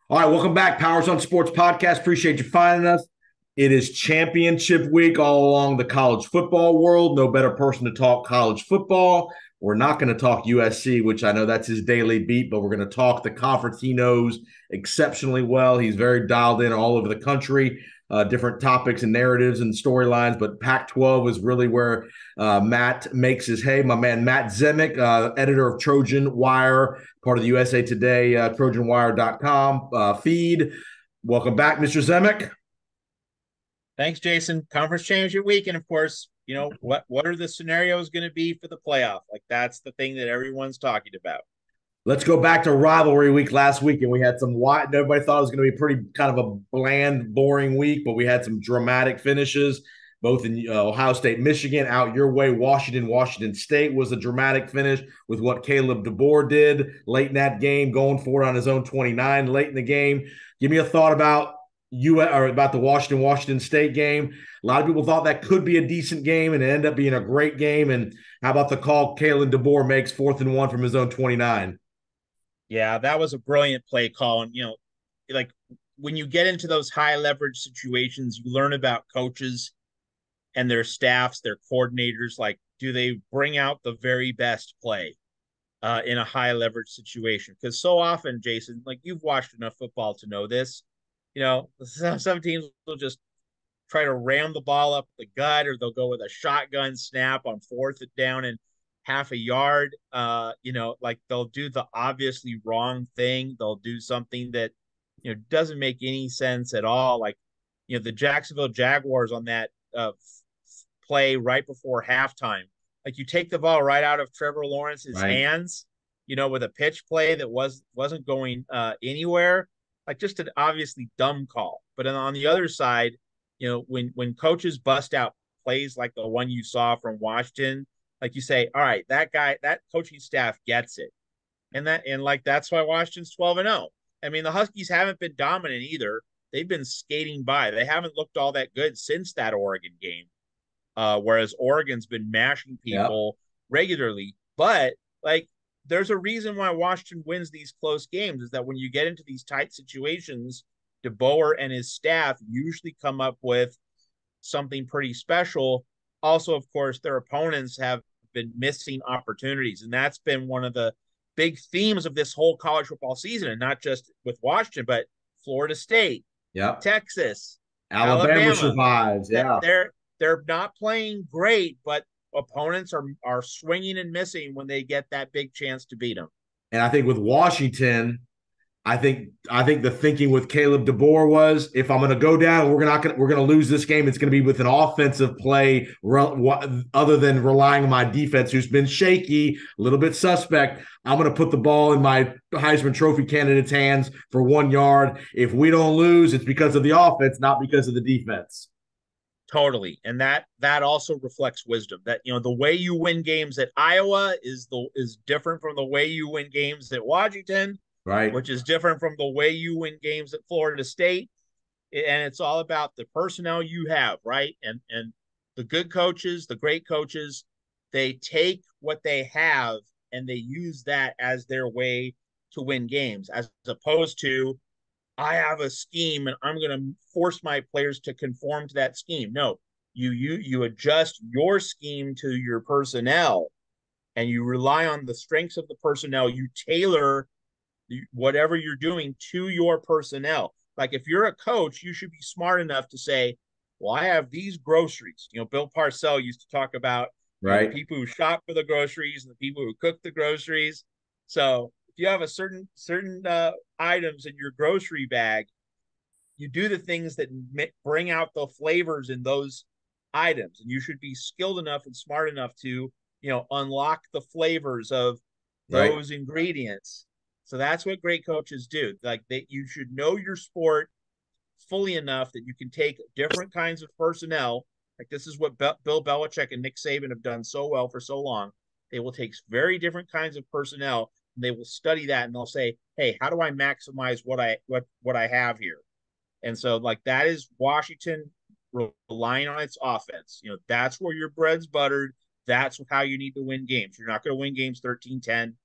All right, welcome back, Powers on Sports Podcast. Appreciate you finding us. It is championship week all along the college football world. No better person to talk college football. We're not going to talk USC, which I know that's his daily beat, but we're going to talk the conference he knows exceptionally well. He's very dialed in all over the country, different topics and narratives and storylines, but Pac-12 is really where Matt makes his hay. My man, Matt Zemek, editor of Trojan Wire, part of the USA Today, TrojanWire.com feed. Welcome back, Mr. Zemek. Thanks, Jason. Conference championship week, and of course, what are the scenarios going to be for the playoff? Like that's the thing that everyone's talking about. Let's go back to rivalry week last week, and we had some wide. Everybody thought it was going to be pretty kind of a bland, boring week, but we had some dramatic finishes, both in Ohio State, Michigan, out your way, Washington State was a dramatic finish with what Caleb DeBoer did late in that game, going for it on his own 29 late in the game. Give me a thought about about the Washington State game. A lot of people thought that could be a decent game, and it ended up being a great game. And how about the call Caleb DeBoer makes 4th and 1 from his own 29? Yeah, that was a brilliant play call, and like when you get into those high leverage situations, you learn about coaches and their staffs, their coordinators. Like, do they bring out the very best play in a high leverage situation? Because so often, Jason, like you've watched enough football to know this. Some teams will just try to ram the ball up the gut, or they'll go with a shotgun snap on 4th down and half a yard. Like they'll do the obviously wrong thing. They'll do something that doesn't make any sense at all. Like the Jacksonville Jaguars on that play right before halftime. Like you take the ball right out of Trevor Lawrence's Right. hands, with a pitch play that wasn't going anywhere. Like just an obviously dumb call. But then on the other side, when coaches bust out plays like the one you saw from Washington, like you say, all right, that coaching staff gets it. And like that's why Washington's 12-0. I mean, the Huskies haven't been dominant either. They've been skating by. They haven't looked all that good since that Oregon game. Whereas Oregon's been mashing Yeah. people regularly. But like there's a reason why Washington wins these close games is that when you get into these tight situations, DeBoer and his staff usually come up with something pretty special. Also, of course, their opponents have been missing opportunities, and that's been one of the big themes of this whole college football season, and not just with Washington, but Florida State, Yep. Texas, Alabama Alabama. survives. That Yeah. they're not playing great, but opponents are swinging and missing when they get that big chance to beat them. And I think with Washington, I think the thinking with Caleb DeBoer was if I'm going to go down, we're going to lose this game. It's going to be with an offensive play other than relying on my defense, who's been shaky, a little bit suspect. I'm going to put the ball in my Heisman Trophy candidate's hands for 1 yard. If we don't lose, it's because of the offense, not because of the defense. Totally. And that also reflects wisdom. That the way you win games at Iowa is different from the way you win games at Washington, Right. which is different from the way you win games at Florida State. And it's all about the personnel you have, right? And the good coaches, the great coaches, they take what they have and they use that as their way to win games, as opposed to I have a scheme and I'm going to force my players to conform to that scheme. No, you adjust your scheme to your personnel, and you rely on the strengths of the personnel. You tailor whatever you're doing to your personnel. Like if you're a coach, you should be smart enough to say, "Well, I have these groceries." Bill Parcells used to talk about the Right. people who shop for the groceries and the people who cook the groceries. So if you have a certain items in your grocery bag, you do the things that bring out the flavors in those items, and you should be skilled enough and smart enough to unlock the flavors of Right. those ingredients. So that's what great coaches do. Like you should know your sport fully enough that you can take different kinds of personnel. Like this is what Bill Belichick and Nick Saban have done so well for so long. They will take very different kinds of personnel and they will study that and they'll say, "Hey, how do I maximize what I have here?" And so like that is Washington relying on its offense. That's where your bread's buttered. That's how you need to win games. You're not going to win games 13-10,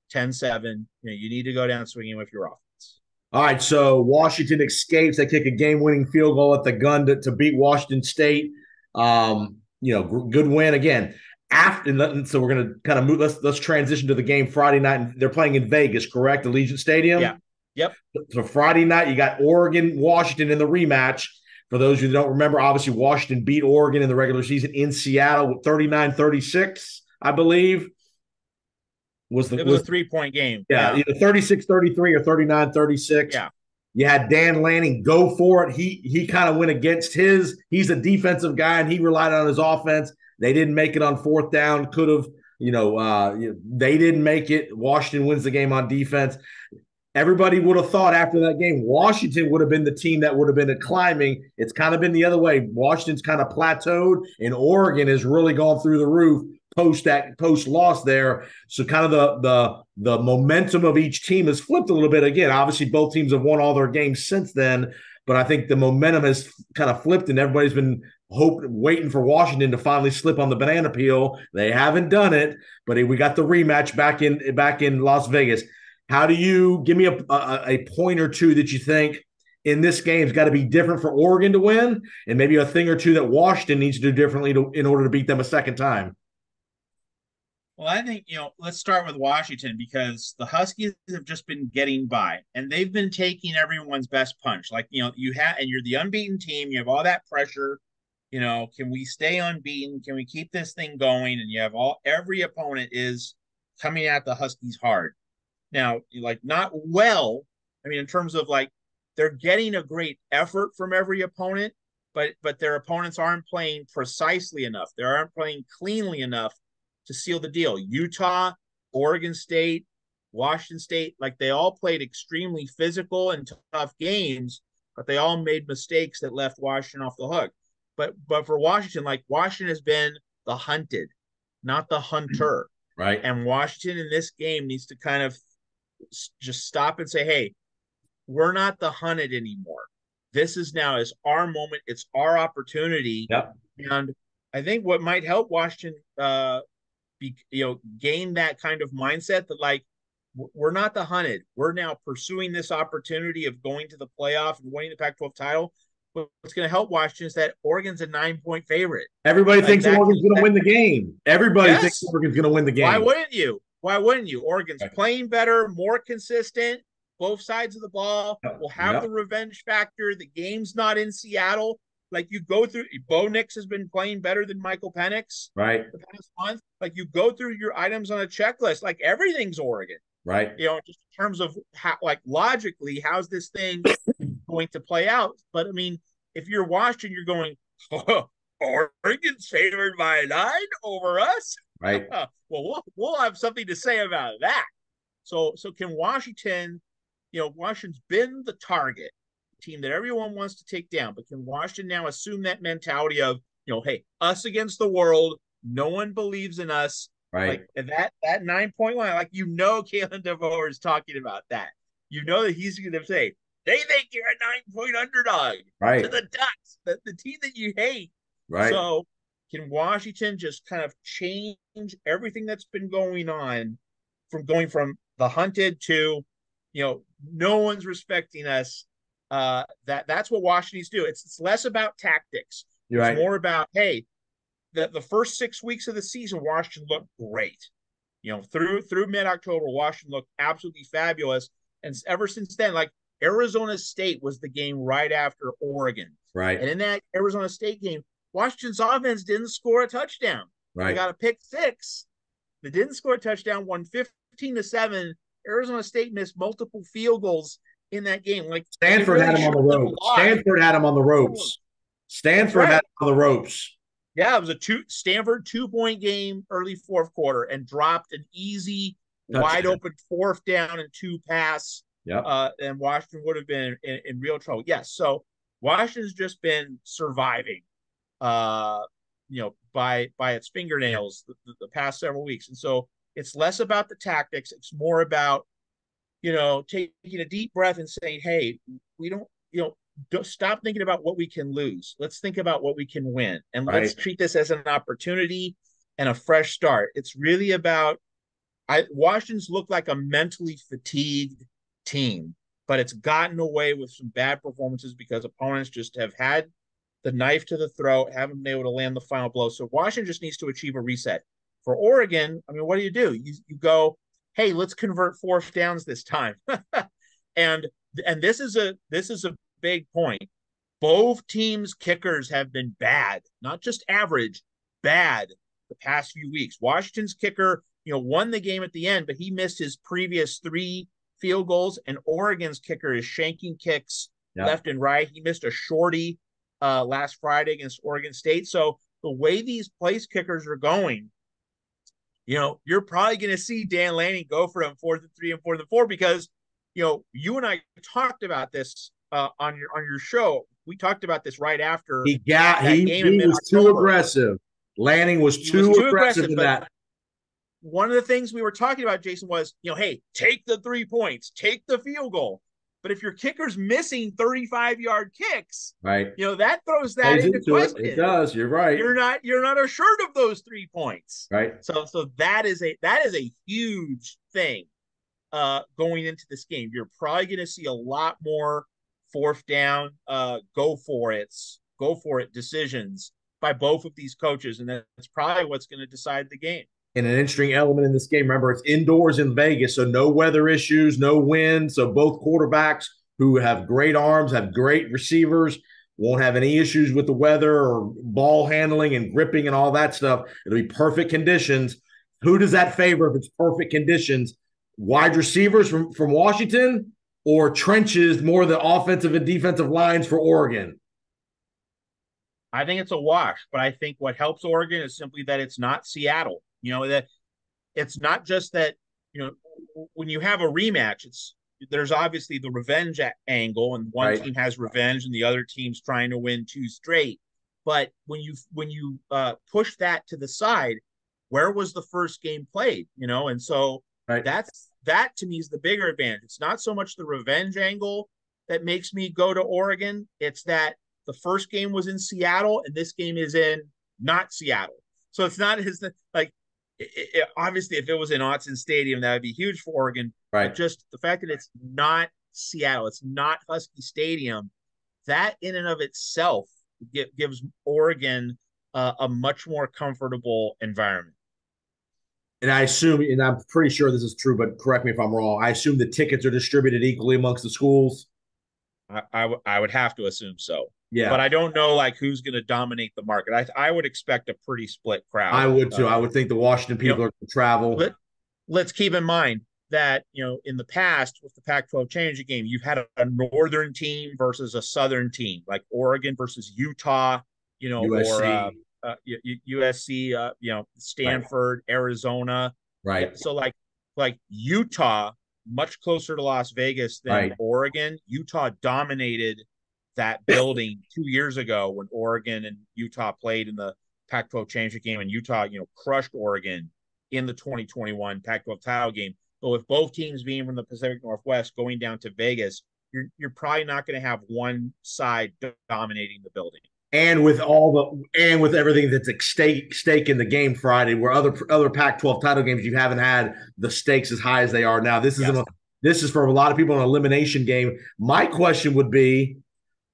10-7. You need to go down swinging with your offense. All right, so Washington escapes. They kick a game-winning field goal at the gun to beat Washington State. Good win again. So we're going to kind of move. Let's transition to the game Friday night. They're playing in Vegas, correct? Allegiant Stadium. Yeah. Yep. So Friday night, you got Oregon, Washington in the rematch. For those who don't remember, obviously Washington beat Oregon in the regular season in Seattle 39-36, I believe. It was a 3-point game. Yeah, either 36-33 or 39-36. Yeah. You had Dan Lanning go for it. He kind of went against he's a defensive guy, and he relied on his offense. They didn't make it on fourth down. Could have, they didn't make it. Washington wins the game on defense. Everybody would have thought after that game, Washington would have been the team that would have been climbing. It's kind of been the other way. Washington's kind of plateaued, and Oregon has really gone through the roof post loss there. So kind of the momentum of each team has flipped a little bit again. Obviously, both teams have won all their games since then, but I think the momentum has kind of flipped, and everybody's been waiting for Washington to finally slip on the banana peel. They haven't done it, but we got the rematch back in Las Vegas. How do you give me a point or two that you think in this game has got to be different for Oregon to win, and maybe a thing or two that Washington needs to do differently in order to beat them a second time? Well, I think, let's start with Washington, because the Huskies have just been getting by, and they've been taking everyone's best punch. Like, and you're the unbeaten team. You have all that pressure. Can we stay unbeaten? Can we keep this thing going? And you have every opponent is coming at the Huskies hard. Now, not well. I mean, in terms of they're getting a great effort from every opponent, but their opponents aren't playing precisely enough. They aren't playing cleanly enough to seal the deal. Utah, Oregon State, Washington State, they all played extremely physical and tough games, but they all made mistakes that left Washington off the hook. But for Washington, Washington has been the hunted, not the hunter. Right. And Washington in this game needs to kind of just stop and say, hey, we're not the hunted anymore. This is our moment. It's our opportunity. Yep. And I think what might help Washington gain that kind of mindset that we're not the hunted. We're now pursuing this opportunity of going to the playoff and winning the Pac-12 title. What's going to help Washington is that Oregon's a 9-point favorite. Everybody thinks Oregon's going to win the game. Everybody thinks Oregon's going to win the game. Why wouldn't you? Oregon's playing better, more consistent, both sides of the ball. Will have the revenge factor. The game's not in Seattle. You go through, Bo Nix has been playing better than Michael Penix the past month. You go through your items on a checklist, everything's Oregon. Right. Just in terms of how, logically, how's this thing going to play out? But I mean, if you're watching, you're going, oh, Oregon's favored by 9 over us. Right. Well, we'll have something to say about that. So can Washington, Washington's been the target team that everyone wants to take down, but can Washington now assume that mentality of, hey, us against the world, no one believes in us. Right. That 9-point line, Kalen DeVoe is talking about that. That he's going to say, they think you're a 9-point underdog to the Ducks, the team that you hate. Right. So can Washington just kind of change everything that's been going on from the hunted to, no one's respecting us. That's what Washington needs to do. It's less about tactics. It's more about, hey, the first 6 weeks of the season, Washington looked great. Through mid-October, Washington looked absolutely fabulous. And ever since then, Arizona State was the game right after Oregon. Right. And in that Arizona State game, Washington's offense didn't score a touchdown. Right. They got a pick 6. They didn't score a touchdown, won 15-7. Arizona State missed multiple field goals in that game. Stanford had him on the ropes. Stanford had him on the ropes. Stanford had him on the ropes. Yeah, it was a Stanford 2-point game early fourth quarter and dropped an easy, wide open 4th down and 2 pass. Yep. And Washington would have been in real trouble. Yes. So Washington's just been surviving, by its fingernails the past several weeks. And so it's less about the tactics. It's more about, taking a deep breath and saying, hey, we don't stop thinking about what we can lose. Let's think about what we can win. And let's treat this as an opportunity and a fresh start. It's really about Washington's looked like a mentally fatigued team. but it's gotten away with some bad performances because opponents just have had the knife to the throat, haven't been able to land the final blow. So Washington just needs to achieve a reset. For Oregon, I mean, what do? You go, hey, let's convert fourth downs this time. and this is a big point. Both teams' kickers have been bad, not just average, bad the past few weeks. Washington's kicker, won the game at the end, but he missed his previous 3 field goals, and Oregon's kicker is shanking kicks left and right. He missed a shorty last Friday against Oregon State. So the way these place kickers are going, you're probably going to see Dan Lanning go for them 4th and 3 and 4th and 4 because, you and I talked about this on your show. We talked about this right after he was too aggressive. Lanning was too aggressive in that. One of the things we were talking about, Jason, was, hey, take the 3 points, take the field goal. But if your kicker's missing 35-yard kicks, right, that throws that into question. It does. You're right. You're not assured of those 3 points. Right. So that is a huge thing going into this game. You're probably going to see a lot more 4th down, go for it decisions by both of these coaches, and that's probably what's going to decide the game. And an interesting element in this game, remember, it's indoors in Vegas, so no weather issues, no wind. So both quarterbacks who have great arms, have great receivers, won't have any issues with the weather or ball handling and gripping and all that stuff. It'll be perfect conditions. Who does that favor if it's perfect conditions? Wide receivers from Washington or trenches, more the offensive and defensive lines for Oregon? I think it's a wash, but I think what helps Oregon is simply that it's not Seattle. That it's not just that, when you have a rematch, there's obviously the revenge angle, and one team has revenge and the other team's trying to win 2 straight. But when you push that to the side, where was the first game played? And so that to me is the bigger advantage. It's not so much the revenge angle that makes me go to Oregon. It's that the first game was in Seattle and this game is in not Seattle. So it's not obviously, if it was in Autzen Stadium, that would be huge for Oregon. Right. But just the fact that it's not Seattle, it's not Husky Stadium, that in and of itself gives Oregon a much more comfortable environment. And I assume, and I'm pretty sure this is true, but correct me if I'm wrong, I assume the tickets are distributed equally amongst the schools. I would have to assume so. Yeah. But I don't know who's going to dominate the market. I would expect a pretty split crowd. I would too. I would think the Washington people are going to travel. Let's keep in mind that, in the past with the Pac-12 championship game, you've had a northern team versus a southern team, like Oregon versus Utah, USC. or USC, Stanford, right. Arizona. Right. So like Utah, much closer to Las Vegas than Oregon. Utah dominated that building 2 years ago when Oregon and Utah played in the Pac-12 championship game, and Utah, crushed Oregon in the 2021 Pac-12 title game. But with both teams being from the Pacific Northwest going down to Vegas, you're probably not going to have one side dominating the building. And with everything that's at stake in the game Friday, where other Pac-12 title games you haven't had the stakes as high as they are now. This is for a lot of people an elimination game. My question would be,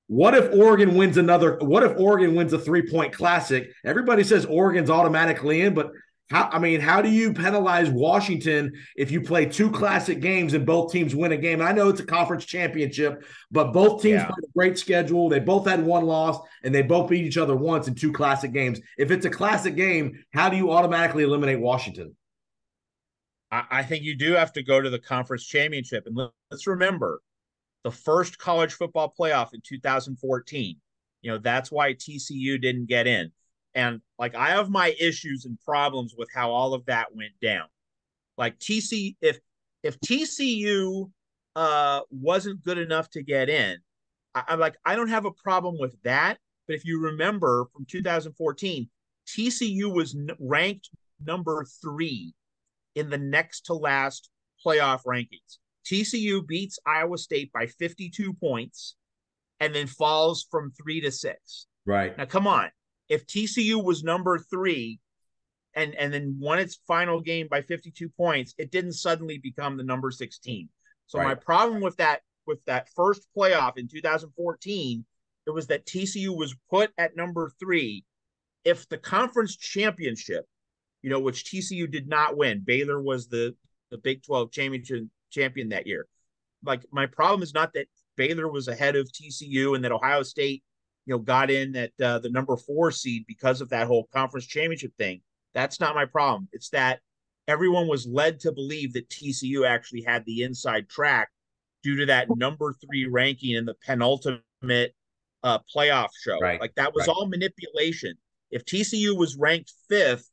what if Oregon wins a 3-point classic? Everybody says Oregon's automatically in, but how do you penalize Washington if you play 2 classic games and both teams win a game? And I know it's a conference championship, but both teams played a great schedule. They both had 1 loss, and they both beat each other once in 2 classic games. If it's a classic game, how do you automatically eliminate Washington? I think you do have to go to the conference championship. And let's remember, the first college football playoff in 2014, that's why TCU didn't get in. And I have my issues and problems with how all of that went down. If TCU wasn't good enough to get in, I don't have a problem with that. But if you remember from 2014, TCU was ranked number 3 in the next to last playoff rankings. TCU beats Iowa State by 52 points and then falls from 3 to 6. Right. Now, come on. If TCU was number 3 and then won its final game by 52 points, it didn't suddenly become the number 16. So my problem with that with that first playoff in 2014, it was that TCU was put at number 3 if the conference championship, which TCU did not win. Baylor was the Big 12 championship champion that year. Like, my problem is not that Baylor was ahead of TCU and that Ohio State, got in at the number 4 seed because of that whole conference championship thing. That's not my problem. It's that everyone was led to believe that TCU actually had the inside track due to that number 3 ranking in the penultimate playoff show. Right. Like, that was all manipulation. If TCU was ranked 5th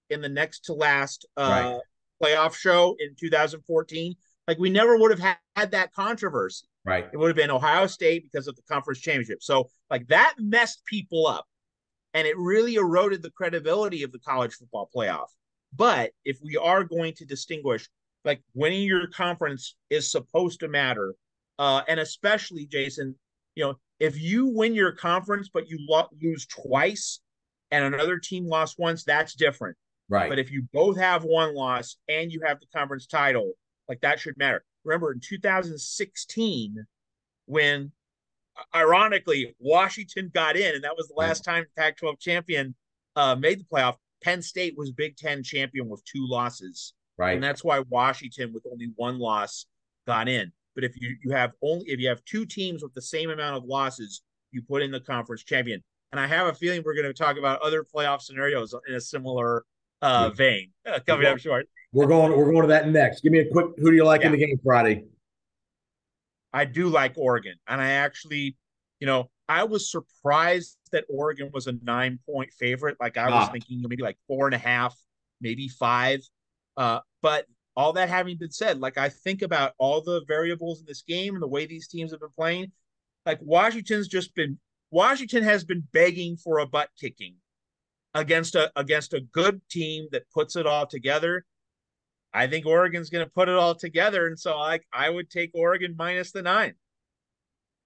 in the next to last playoff show in 2014, like, we never would have had that controversy. Right. It would have been Ohio State because of the conference championship. So, like, that messed people up, and it really eroded the credibility of the college football playoff. But if we are going to distinguish, like, winning your conference is supposed to matter. And especially, Jason, if you win your conference, but you lose twice and another team lost once, that's different. Right. But if you both have one loss and you have the conference title, like, that should matter. Remember in 2016, when ironically Washington got in, and that was the last time the Pac-12 champion made the playoff, Penn State was Big Ten champion with 2 losses. Right. And that's why Washington with only 1 loss got in. But if you have 2 teams with the same amount of losses, you put in the conference champion. And I have a feeling we're going to talk about other playoff scenarios in a similar vein coming up short. We're going to that next. Give me a quick, who do you like in the game Friday? I do like Oregon. And I actually, I was surprised that Oregon was a 9-point favorite. Like, I was thinking maybe like 4.5, maybe 5. But all that having been said, like, I think about all the variables in this game and the way these teams have been playing. Like, Washington has been begging for a butt kicking against a good team that puts it all together. I think Oregon's going to put it all together, and so I would take Oregon minus the 9.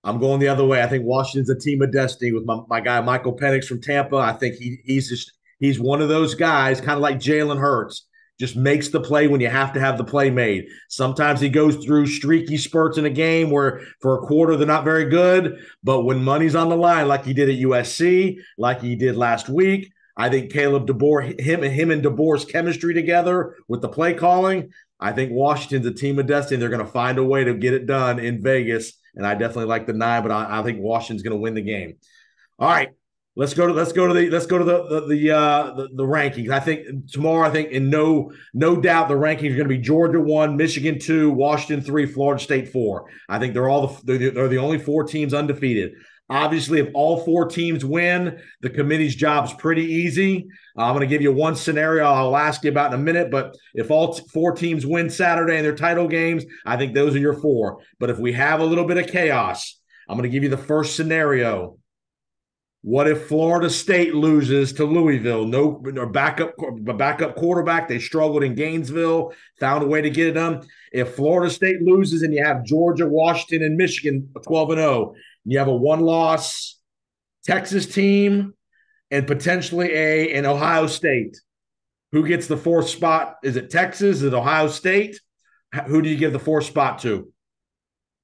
I'm going the other way. I think Washington's a team of destiny with my guy Michael Penix from Tampa. I think he's one of those guys, kind of like Jalen Hurts, just makes the play when you have to have the play made. Sometimes he goes through streaky spurts in a game where for a quarter they're not very good, but when money's on the line, like he did at USC, like he did last week, I think Caleb DeBoer, him and DeBoer's chemistry together with the play calling, I think Washington's a team of destiny. They're going to find a way to get it done in Vegas, and I definitely like the 9, but I think Washington's going to win the game. All right, let's go to the rankings. I think tomorrow, in no doubt, the rankings are going to be Georgia 1, Michigan 2, Washington 3, Florida State 4. I think they're the only 4 teams undefeated. Obviously, if all 4 teams win, the committee's job's pretty easy. I'm going to give you one scenario I'll ask you about in a minute, but if all 4 teams win Saturday in their title games, I think those are your 4. But if we have a little bit of chaos, I'm going to give you the first scenario. What if Florida State loses to Louisville? No backup quarterback. They struggled in Gainesville, found a way to get it done. If Florida State loses and you have Georgia, Washington, and Michigan 12-0, you have a 1-loss Texas team and potentially an Ohio State. Who gets the 4th spot? Is it Texas? Is it Ohio State? Who do you give the 4th spot to?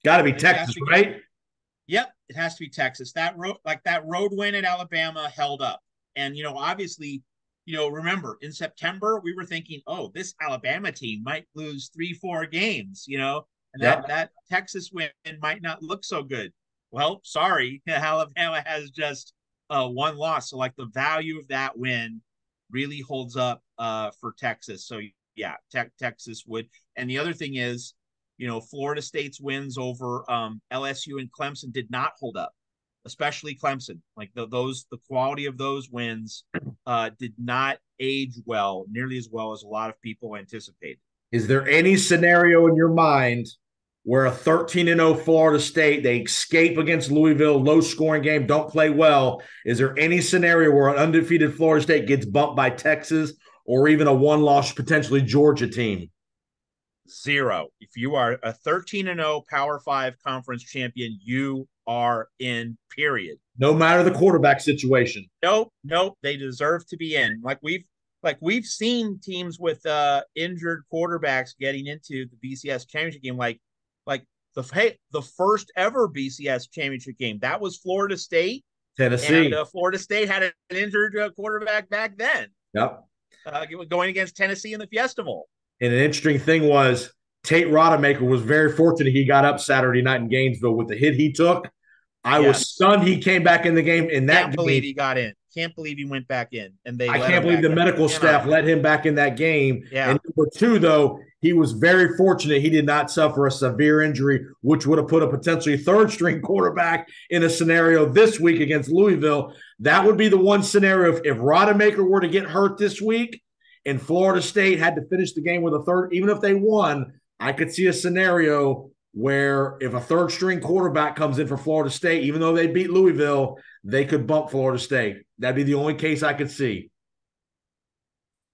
Got to be Texas, right? Yep, it has to be Texas. That road win at Alabama held up. And, obviously, remember in September, we were thinking, oh, this Alabama team might lose 3-4 games, and that Texas win might not look so good. Well, sorry, Alabama has just 1 loss. So, like, the value of that win really holds up for Texas. So, yeah, Texas would. And the other thing is, Florida State's wins over LSU and Clemson did not hold up, especially Clemson. Like, the quality of those wins did not age well, nearly as well as a lot of people anticipated. Is there any scenario in your mind where a 13-0 Florida State, they escape against Louisville, low-scoring game, don't play well? Is there any scenario where an undefeated Florida State gets bumped by Texas or even a 1-loss, potentially Georgia team? 0. If you are a 13-0 Power 5 conference champion, you are in, period. No matter the quarterback situation. Nope. They deserve to be in. We've seen teams with injured quarterbacks getting into the BCS championship game. Like the first ever BCS championship game. That was Florida State, and Tennessee. Florida State had an injured quarterback back then, Yep. going against Tennessee in the Fiesta Bowl. And an interesting thing was Tate Rodemaker was very fortunate he got up Saturday night in Gainesville with the hit he took. I was stunned he came back in the game. In that Can't believe he got in. Can't believe he went back in. And I can't believe the medical staff let him back in that game. Yeah. And number two, though, he was very fortunate he did not suffer a severe injury, which would have put a potentially third-string quarterback in a scenario this week against Louisville. That would be the one scenario if Rodemaker were to get hurt this week and Florida State had to finish the game with a third, even if they won, I could see a scenario where if a third-string quarterback comes in for Florida State, even though they beat Louisville, they could bump Florida State. That'd be the only case I could see.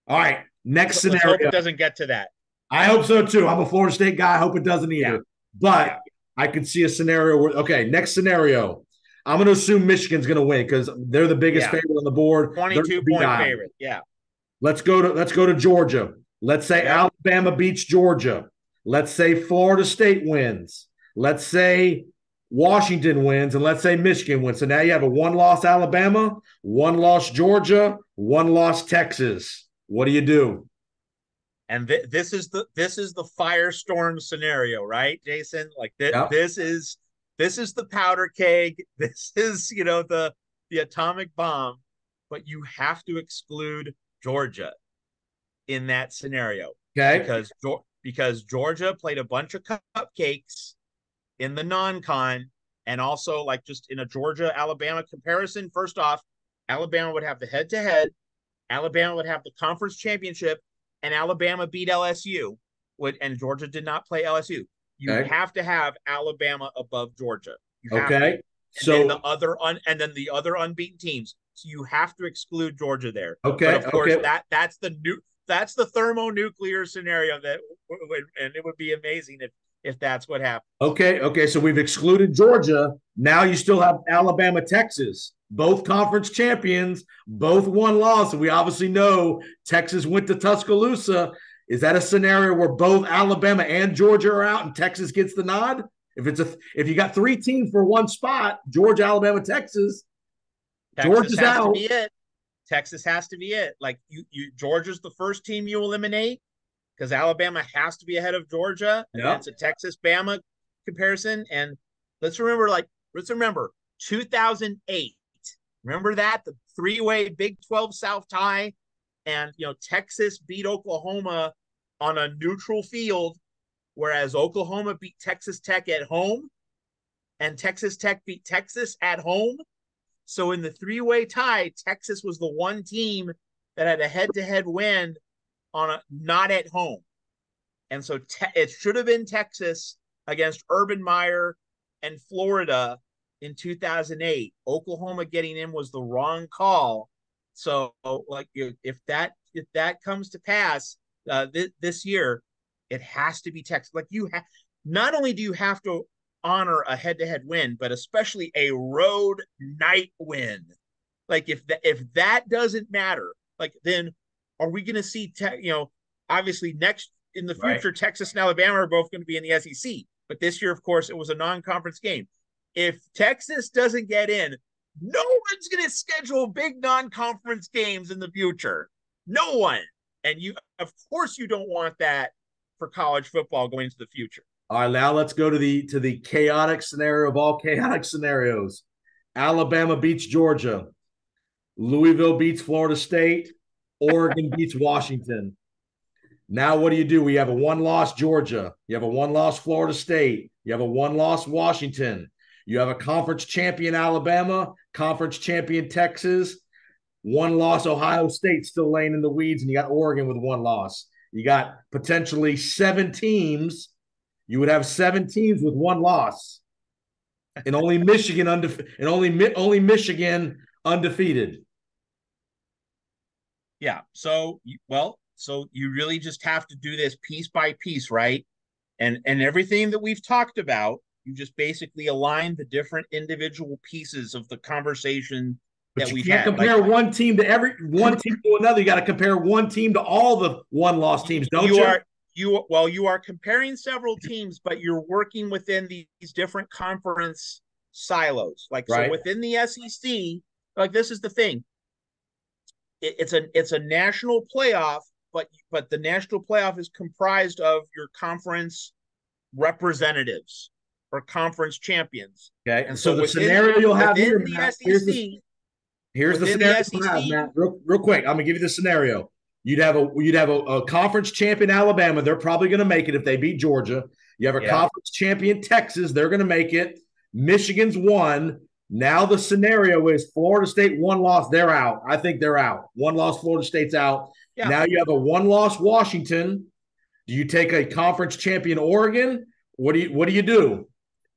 All right, next scenario. Let's hope it doesn't get to that. I hope so, too. I'm a Florida State guy. I hope it doesn't either. Yeah. But I could see a scenario where, okay, next scenario. I'm going to assume Michigan's going to win because they're the biggest favorite on the board. 22-point favorite, yeah. Let's go to Georgia. Let's say Alabama beats Georgia. Let's say Florida State wins. Let's say Washington wins, and let's say Michigan wins. So now you have a one-loss Alabama, one-loss Georgia, one-loss Texas. What do you do? And this is the firestorm scenario, right, Jason? Like this is the powder keg. This is the atomic bomb. But you have to exclude Georgia in that scenario, okay? Because Georgia played a bunch of cupcakes in the non-con, and also like just in a Georgia-Alabama comparison. First off, Alabama would have the head-to-head. Alabama would have the conference championship, and Alabama beat LSU, and Georgia did not play LSU. You have to have Alabama above Georgia. Okay. So then the other unbeaten teams. So you have to exclude Georgia there. Okay. But of course, that's the thermonuclear scenario and it would be amazing if that's what happened. Okay. So we've excluded Georgia. Now you still have Alabama, Texas, both conference champions, both one loss. And we obviously know Texas went to Tuscaloosa. Is that a scenario where both Alabama and Georgia are out and Texas gets the nod? If you got three teams for one spot, Georgia, Alabama, Texas Georgia's out. To be it. Texas has to be it. Like Georgia's the first team you eliminate because Alabama has to be ahead of Georgia. And it's a Texas-Bama comparison. And let's remember 2008. Remember that? The three-way Big 12 South tie. And, Texas beat Oklahoma on a neutral field, whereas Oklahoma beat Texas Tech at home and Texas Tech beat Texas at home. So in the three-way tie, Texas was the one team that had a head-to-head win not at home. And so it should have been Texas against Urban Meyer and Florida in 2008. Oklahoma getting in was the wrong call. So if that comes to pass this year, it has to be Texas. Not only do you have to honor a head-to-head win, but especially a road night win. Like if that doesn't matter, then are we going to see obviously next in the future, right, Texas and Alabama are both going to be in the SEC, but this year, of course, it was a non-conference game. If Texas doesn't get in, no one's going to schedule big non-conference games in the future. No one. And of course you don't want that for college football going into the future. All right, now let's go to the chaotic scenario of all chaotic scenarios. Alabama beats Georgia. Louisville beats Florida State. Oregon beats Washington. Now what do? We have a one-loss Georgia. You have a one-loss Florida State. You have a one-loss Washington. You have a conference champion Alabama, conference champion Texas, one-loss Ohio State still laying in the weeds, and you got Oregon with one loss. You got potentially 7 teams. You would have 7 teams with one loss, and only Michigan only Michigan undefeated. Yeah. So you really just have to do this piece by piece, right? And everything that we've talked about, you just basically align the different individual pieces of the conversation that we've had. You can't compare one team to another. You got to compare one team to all the one-loss teams, don't you? you are comparing several teams, but you're working within these different conference silos. Like, so Right. within the SEC, like, this is the thing. It's a national playoff, but the national playoff is comprised of your conference representatives or conference champions. Okay. And So so the scenario you'll have here, within the Matt, SEC, here's the within the scenario you'll have, SEC, Matt. Real quick. I'm gonna give you the scenario. You'd have a conference champion Alabama. They're probably going to make it if they beat Georgia. You have a yeah, conference champion Texas. They're going to make it. Michigan's won. Now the scenario is Florida State one loss. They're out. I think they're out. One loss. Florida State's out. yeah. Now you have a one loss Washington. Do you take a conference champion Oregon? What do you do?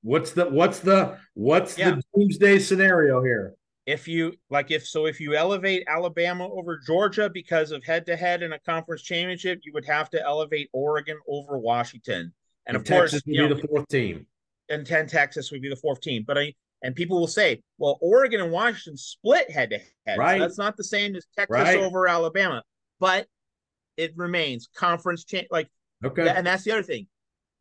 What's Yeah. the doomsday scenario here? If you elevate Alabama over Georgia because of head to head in a conference championship, you would have to elevate Oregon over Washington. And And of Texas course, would be the fourth team. and 10 Texas would be the fourth team. And people will say, well, Oregon and Washington split head to head. So Right. that's not the same as Texas Right. over Alabama, but it remains conference Okay. and that's the other thing.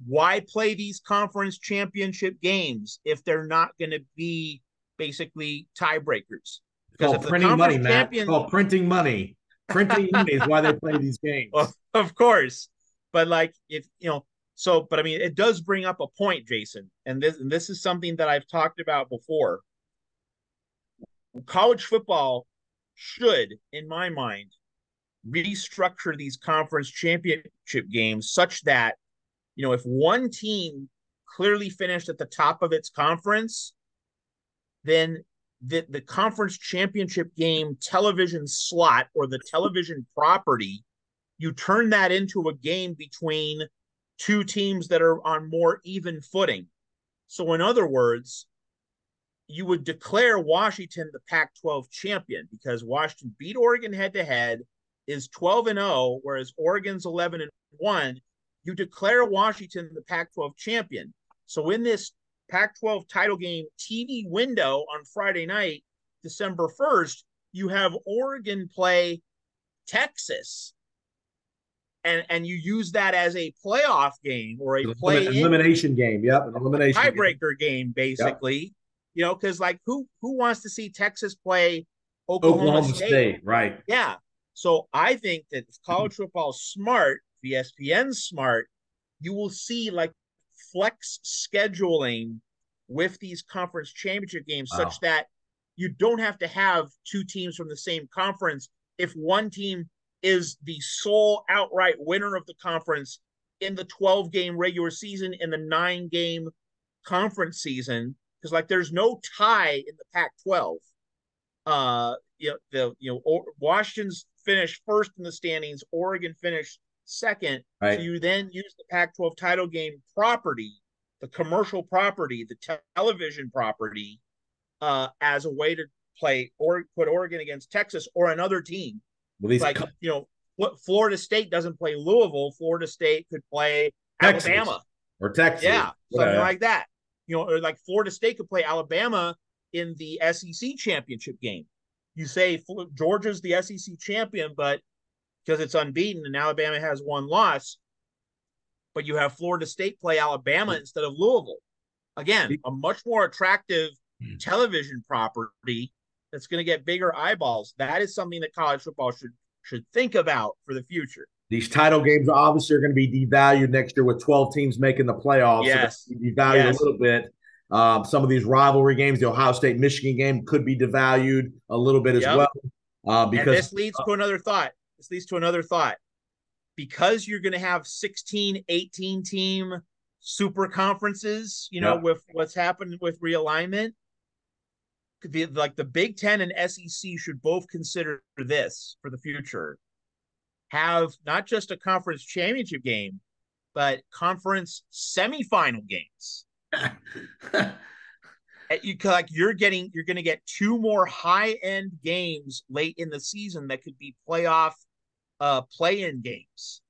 Why play these conference championship games if they're not going to be basically tiebreakers? Because if the printing money, Matt. It's called printing money. Printing money is why they play these games. Well, of course, but but I mean, it does bring up a point, Jason, and this is something that I've talked about before. College football should, in my mind, restructure these conference championship games such that, if one team clearly finished at the top of its conference, then the conference championship game television slot or the television property, you turn that into a game between two teams that are on more even footing. So in other words, you would declare Washington the Pac-12 champion because Washington beat Oregon head to head, is 12-0, whereas Oregon's 11-1. You declare Washington the Pac-12 champion. So in this Pac-12 title game TV window on Friday night, December 1st, you have Oregon play Texas. And you use that as a playoff game or a elimination game. Yep, an elimination tiebreaker game, basically. Yep. Because who wants to see Texas play Oklahoma State? Right. Yeah. So I think that if college football is smart, ESPN's smart, you will see flex scheduling with these conference championship games such that you don't have to have two teams from the same conference if one team is the sole outright winner of the conference in the 12-game regular season and the 9-game conference season, because there's no tie in the Pac-12. Washington's finished first in the standings, Oregon finished second. Right. So you then use the Pac-12 title game property, the commercial property, the television property, as a way to play or put Oregon against Texas or another team. Well, what Florida State doesn't play Louisville, Florida State could play Texas. Alabama Or Texas. Yeah, something like that. Or Florida State could play Alabama in the SEC championship game. You say Georgia's the SEC champion, but because it's unbeaten and Alabama has one loss, but you have Florida State play Alabama instead of Louisville. Again, a much more attractive television property that's going to get bigger eyeballs. That is something that college football should think about for the future. These title games obviously are going to be devalued next year with 12 teams making the playoffs. Yes. So devalued a little bit. Some of these rivalry games, the Ohio State-Michigan game could be devalued a little bit as well. Because and this leads to another thought. Because you're going to have 16, 18 team super conferences, with what's happened with realignment, the Big Ten and SEC should both consider this for the future. Have not just a conference championship game, but conference semifinal games. You're going to get two more high-end games late in the season that could be playoff play-in games.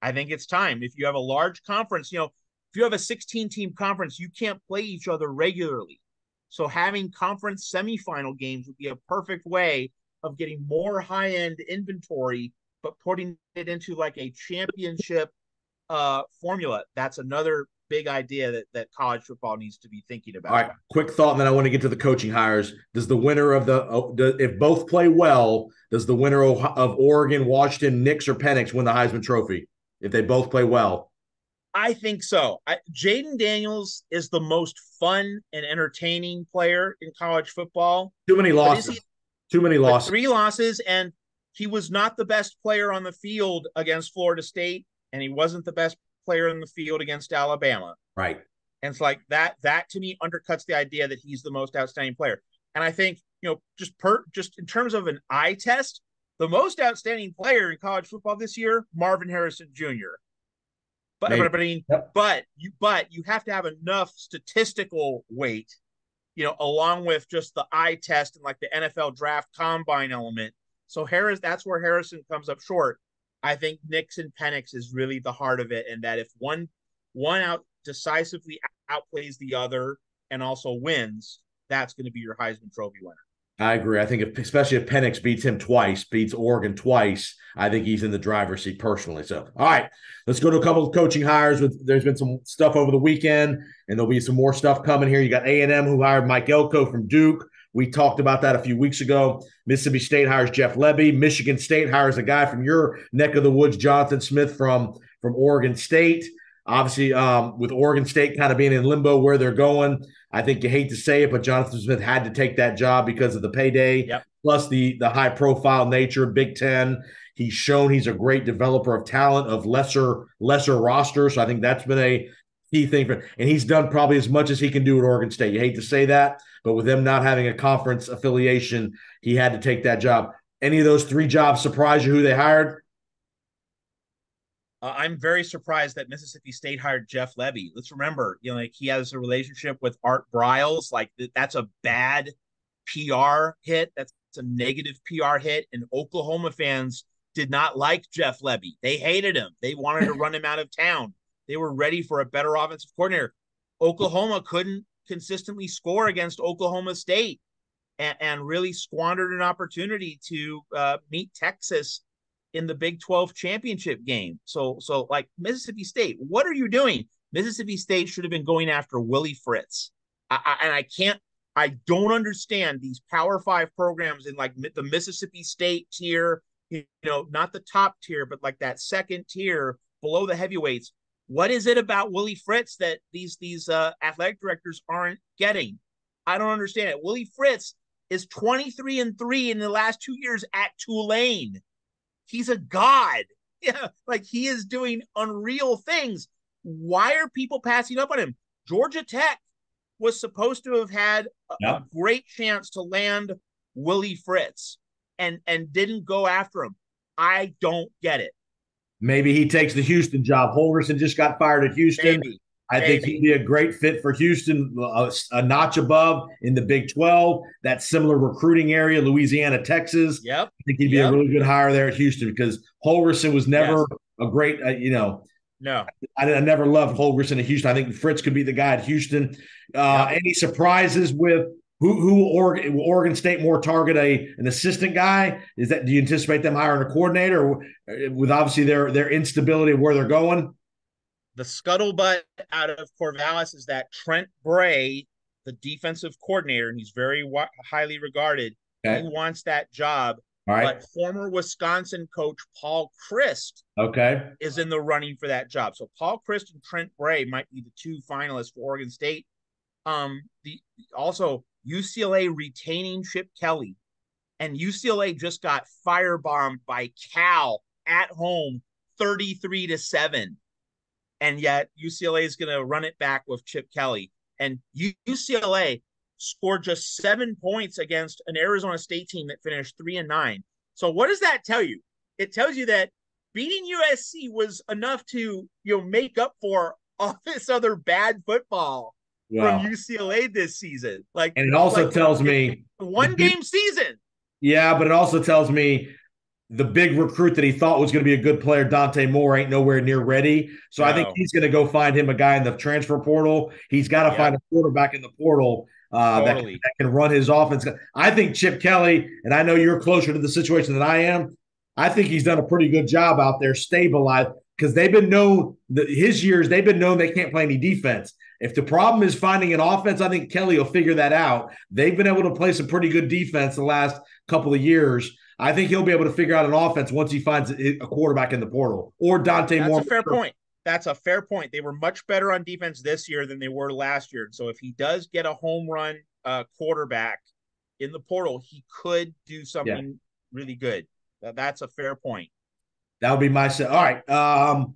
I think it's time. If you have a large conference, if you have a 16-team conference, you can't play each other regularly. So having conference semifinal games would be a perfect way of getting more high-end inventory, but putting it into a championship formula. That's another big idea that college football needs to be thinking All about. right, quick thought, and then I want to get to the coaching hires. Does the winner of if both play well, does the winner of Oregon, Washington, Nix, or Penix win the Heisman Trophy if they both play well? I think so. Jaden Daniels is the most fun and entertaining player in college football. Too many But is he? losses. Too many But losses. 3 losses, and he was not the best player on the field against Florida State, and he wasn't the best player in the field against Alabama. Right. And it's like that to me undercuts the idea that he's the most outstanding player. And I think, just in terms of an eye test, the most outstanding player in college football this year, Marvin Harrison Jr. Maybe. But I mean, Yep. but you have to have enough statistical weight, along with just the eye test and like the NFL draft combine element. So that's where Harrison comes up short. I think Nix and Penix is really the heart of it, and that if one out decisively outplays the other and also wins, that's going to be your Heisman Trophy winner. I agree. I think especially if Penix beats Oregon twice, I think he's in the driver's seat personally. So, all right, let's go to a couple of coaching hires. There's been some stuff over the weekend, and there'll be some more stuff coming here. You got A&M who hired Mike Elko from Duke. We talked about that a few weeks ago. Mississippi State hires Jeff Lebby. Michigan State hires a guy from your neck of the woods, Jonathan Smith from Oregon State. Obviously, with Oregon State kind of being in limbo where they're going, I think you hate to say it, but Jonathan Smith had to take that job because of the payday, yep. plus the high-profile nature of Big Ten. He's shown he's a great developer of talent of lesser rosters. So I think that's been a key thing for, and he's done probably as much as he can do at Oregon State. You hate to say that, but with them not having a conference affiliation, he had to take that job. Any of those 3 jobs surprise you who they hired? I'm very surprised that Mississippi State hired Jeff Lebby. Let's remember, he has a relationship with Art Briles. Like that's a bad PR hit. That's a negative PR hit. And Oklahoma fans did not like Jeff Lebby. They hated him. They wanted to run him out of town. They were ready for a better offensive coordinator. Oklahoma couldn't consistently score against Oklahoma State and really squandered an opportunity to meet Texas in the Big 12 championship game. So like Mississippi State, what are you doing? Mississippi State should have been going after Willie Fritz. I don't understand these Power 5 programs in like the Mississippi State tier, not the top tier, but like that second tier below the heavyweights. What is it about Willie Fritz that these athletic directors aren't getting? I don't understand it. Willie Fritz is 23-3 in the last 2 years at Tulane. He's a god. Yeah, like he is doing unreal things. Why are people passing up on him? Georgia Tech was supposed to have had a great chance to land Willie Fritz and didn't go after him. I don't get it. Maybe he takes the Houston job. Holgorsen just got fired at Houston. I think he'd be a great fit for Houston, a notch above in the Big 12, that similar recruiting area, Louisiana, Texas. Yep. I think he'd be a really good hire there at Houston because Holgorsen was never a great, No. I never loved Holgorsen at Houston. I think Fritz could be the guy at Houston. Any surprises with who Oregon State more target an assistant guy? Do you anticipate them hiring a coordinator or, with obviously their instability of where they're going? The scuttlebutt out of Corvallis is that Trent Bray, the defensive coordinator, and he's very highly regarded, he wants that job. All right. But former Wisconsin coach Paul Chryst is in the running for that job. So Paul Chryst and Trent Bray might be the 2 finalists for Oregon State. Also UCLA retaining Chip Kelly, and UCLA just got firebombed by Cal at home 33-7. And yet UCLA is going to run it back with Chip Kelly. And UCLA scored just 7 points against an Arizona State team that finished 3-9. So what does that tell you? It tells you that beating USC was enough to make up for all this other bad football from UCLA this season. And it also tells me one game season. Yeah, but it also tells me the big recruit that he thought was going to be a good player, Dante Moore, ain't nowhere near ready. So I think he's going to go find him a guy in the transfer portal. He's got to find a quarterback in the portal that can run his offense. I think Chip Kelly, and I know you're closer to the situation than I am, I think he's done a pretty good job out there stabilized. because they've been known his years. They've been known they can't play any defense. If the problem is finding an offense, I think Kelly will figure that out. They've been able to play some pretty good defense the last couple of years. I think he'll be able to figure out an offense once he finds a quarterback in the portal or Dante Moore. That's a fair point. That's a fair point. They were much better on defense this year than they were last year. So if he does get a home run quarterback in the portal, he could do something really good. That's a fair point. That would be my set. All right.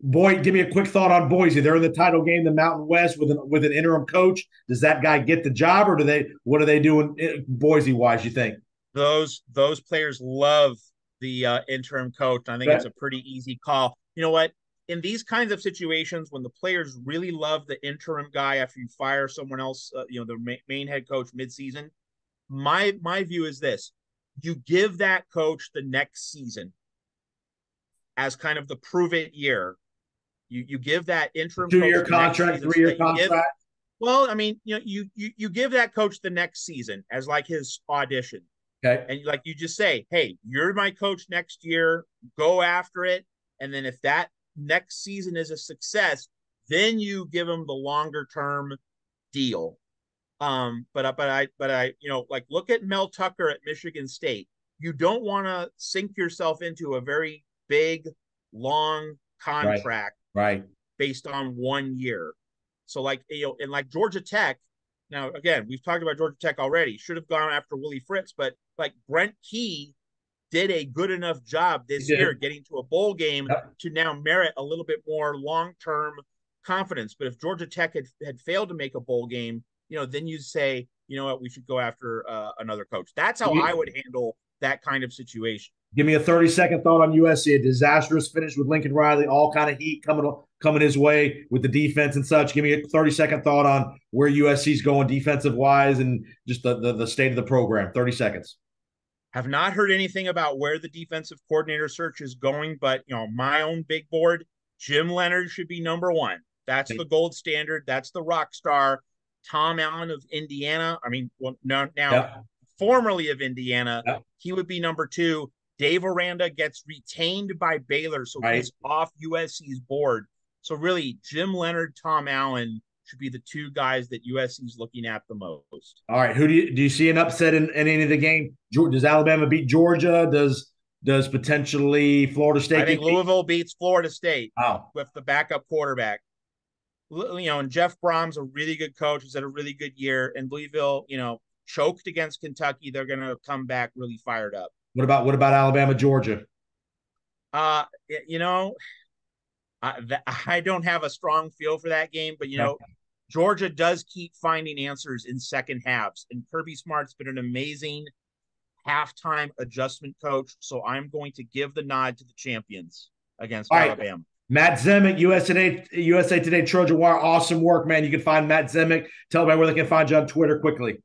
Boy, give me a quick thought on Boise. They're in the title game, the Mountain West, with an interim coach. Does that guy get the job, or what are they doing Boise wise, you think? Those players love the interim coach. I think it's a pretty easy call. You know what? In these kinds of situations, when the players really love the interim guy after you fire someone else, the main head coach midseason, my view is this: you give that coach the next season as kind of the prove it year. You give that interim 2-year contract, 3-year contract. Well, I mean, you give that coach the next season as like his audition. Okay. And like you just say, hey, you're my coach next year, go after it. And then if that next season is a success, then you give him the longer term deal. But I like look at Mel Tucker at Michigan State. You don't want to sink yourself into a very big, long contract right based on 1 year. So and like Georgia Tech. Now, again, we've talked about Georgia Tech already. Should have gone after Willie Fritz, but like Brent Key did a good enough job this year getting to a bowl game to now merit a little bit more long-term confidence. But if Georgia Tech had failed to make a bowl game, then you say, you know what, we should go after another coach. That's how I would handle that kind of situation. Give me a 30-second thought on USC. A disastrous finish with Lincoln Riley, all kind of heat coming his way with the defense and such. Give me a 30-second thought on where USC's going defensive-wise and just the state of the program. 30 seconds. Have not heard anything about where the defensive coordinator search is going, but my own big board, Jim Leonard should be number one. That's the gold standard. That's the rock star. Tom Allen of Indiana. I mean, well, now formerly of Indiana, he would be number two. Dave Aranda gets retained by Baylor, so he's off USC's board. So really, Jim Leonard, Tom Allen should be the two guys that USC is looking at the most. All right, who do you see an upset in any of the game? Does Alabama beat Georgia? Does potentially Florida State? I think Louisville beats Florida State with the backup quarterback. And Jeff Brom's a really good coach. He's had a really good year. And Louisville, choked against Kentucky. They're going to come back really fired up. What about Alabama, Georgia? I don't have a strong feel for that game, but Georgia does keep finding answers in second halves, and Kirby Smart's been an amazing halftime adjustment coach. So I'm going to give the nod to the champions against Alabama. Matt Zemek, USA Today, Trojan Wire, awesome work, man. You can find Matt Zemek. Tell everybody where they can find you on Twitter quickly.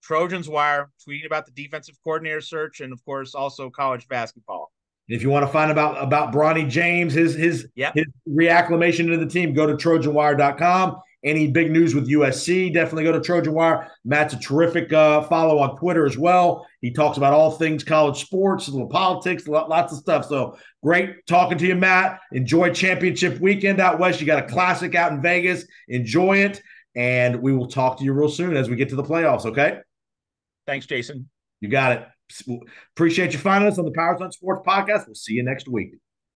Trojans Wire, tweeting about the defensive coordinator search, and of course also college basketball. If you want to find about Bronny James, his reacclimation into the team, go to TrojanWire.com. Any big news with USC, definitely go to Trojan Wire. Matt's a terrific follow on Twitter as well. He talks about all things college sports, a little politics, lots of stuff. So great talking to you, Matt. Enjoy championship weekend out west. You got a classic out in Vegas. Enjoy it. And we will talk to you real soon as we get to the playoffs, okay? Thanks, Jason. You got it. Appreciate you finding us on the Powers on Sports podcast. We'll see you next week.